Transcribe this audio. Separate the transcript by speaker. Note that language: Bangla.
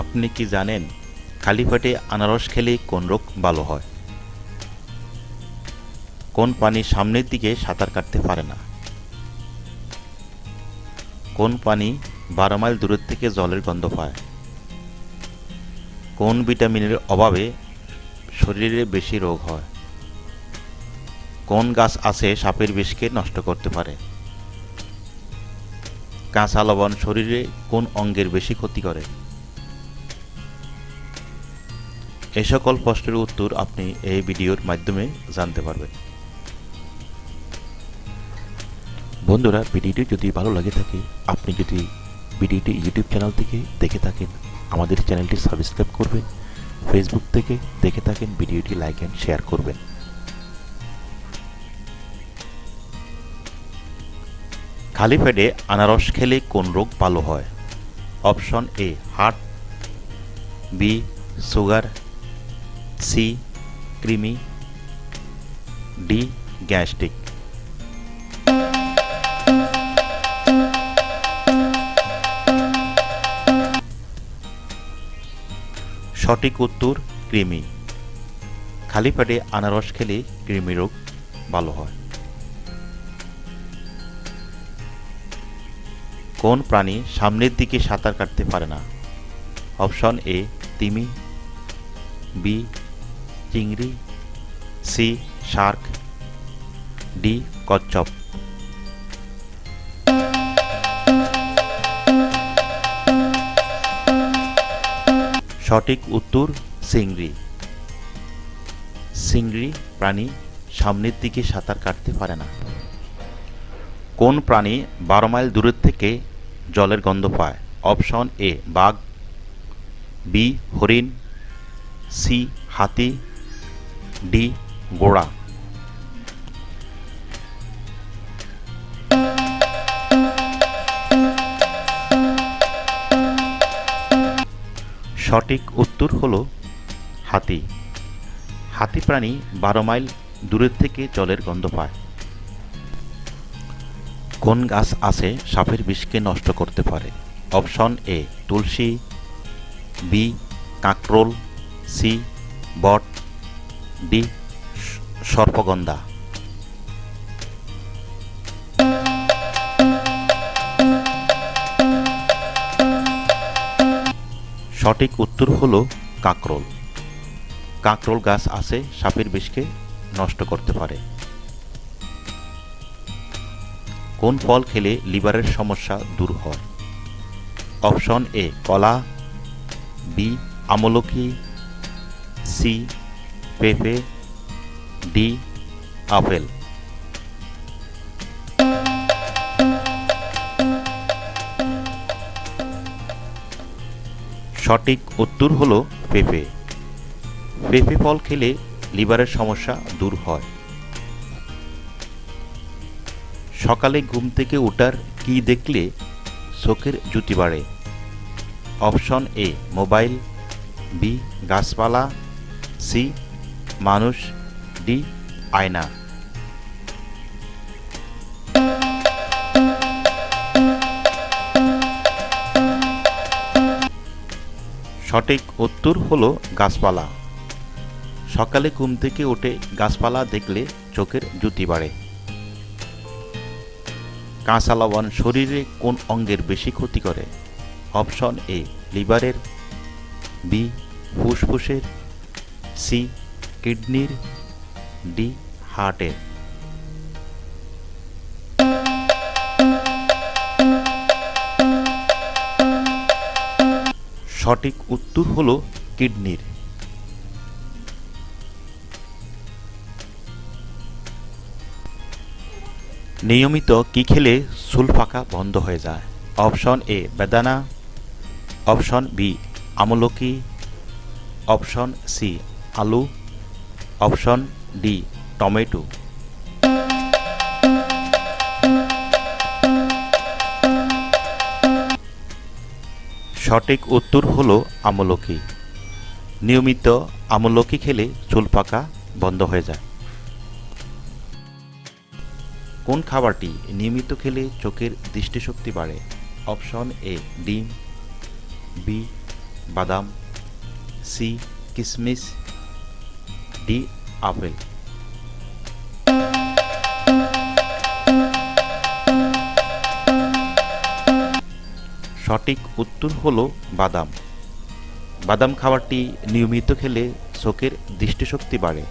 Speaker 1: আপনি কি জানেন খালি পেটে আনারস খেলে কোন রোগ ভালো হয়? কোন প্রাণী সামনের দিকে সাঁতার কাটতে পারে না? কোন প্রাণী 12 মাইল দূরের থেকে জলের গন্ধ পায়? কোন ভিটামিনের অভাবে শরীরে বেশি রোগ হয়? কোন গাছ আছে সাপের বিষকে নষ্ট করতে পারে? কাঁচা লবণ শরীরে কোন অঙ্গের বেশি ক্ষতি করে? এই সকল প্রশ্নের উত্তর আপনি এই ভিডিওর মাধ্যমে জানতে পারবেন। বন্ধুরা, ভিডিওটি যদি ভালো লাগে থাকে, আপনি যদি ভিডিওটি ইউটিউব চ্যানেল থেকে দেখে থাকেন, আমাদের চ্যানেলটি সাবস্ক্রাইব করবেন। ফেসবুক থেকে দেখে থাকেন, ভিডিওটি লাইক অ্যান্ড শেয়ার করবেন। খালি পেটে আনারস খেলে কোন রোগ ভালো হয়? Option A heart, B sugar, C কৃমি, ডি গ্যাস্ট্রিক। সঠিক উত্তর কৃমি। খালি পেটে আনারস খেলে কৃমি রোগ ভালো হয়। কোন প্রাণী সামনের দিকে সাঁতার কাটতে পারে না? অপশন এ তিমি, বি চিংড়ি, সি শার্ক, ডি কচ্ছপ। সঠিক উত্তর চিংড়ি। চিংড়ি প্রাণী সামনের দিকে সাঁতার কাটতে পারে না। কোন প্রাণী 12 মাইল দূরের থেকে জলের গন্ধ পায়? অপশন এ বাঘ, বি হরিণ, সি হাতি, ডি ঘোড়া। সঠিক উত্তর হলো হাতি। হাতি প্রাণী 12 মাইল দূরের থেকে জলের গন্ধ পায়। কোন গাছ আছে সাপের বিষকে নষ্ট করতে পারে? অপশন এ তুলসী, বি কাঁকরোল, সি বট, ডি সর্পগন্ধা। সঠিক উত্তর হলো কাঁকরোল। কাঁকরোল গাছ আছে সাপের বিষকে নষ্ট করতে পারে। কোন ফল খেলে লিভারের সমস্যা দূর হয়? অপশন এ কলা, বি আমলকি, সি পেঁপে, ডি আপেল। সঠিক উত্তর হলো পেঁপে। পেঁপে ফল খেলে লিভারের সমস্যা দূর হয়। সকালে ঘুম থেকে ওঠার কি দেখলে চোখের জ্যোতি বাড়ে? অপশন এ মোবাইল, বি গাছপালা, সি মানুষ, ডি আয়না। সঠিক উত্তর হলো গাছপালা। সকালে ঘুম থেকে উঠে গাছপালা দেখলে চোখের জ্যোতি বাড়ে। কাঁচা লবণ শরীরে কোন অঙ্গের বেশি ক্ষতি করে? অপশন এ লিভারের, বি ফুসফুসের, সি কিডনির, ডি হার্টের। সঠিক উত্তর হলো কিডনির। নিয়মিত কি খেলে চুল পাকা বন্ধ হয়ে যায়? অপশন এ বেদানা, অপশন বি আমলকি, অপশন সি আলু, অপশন ডি টমেটো। সঠিক উত্তর হলো আমলকি। নিয়মিত আমলকি খেলে চুল পাকা বন্ধ হয়ে যায়। কোন খাবারটি নিয়মিত খেলে চোখের দৃষ্টিশক্তি বাড়ে? অপশন এ ডিম, বি বাদাম, সি কিশমিশ, ডি আপেল। সঠিক উত্তর হলো বাদাম। বাদাম খাবারটি নিয়মিত খেলে চোখের দৃষ্টিশক্তি বাড়ে।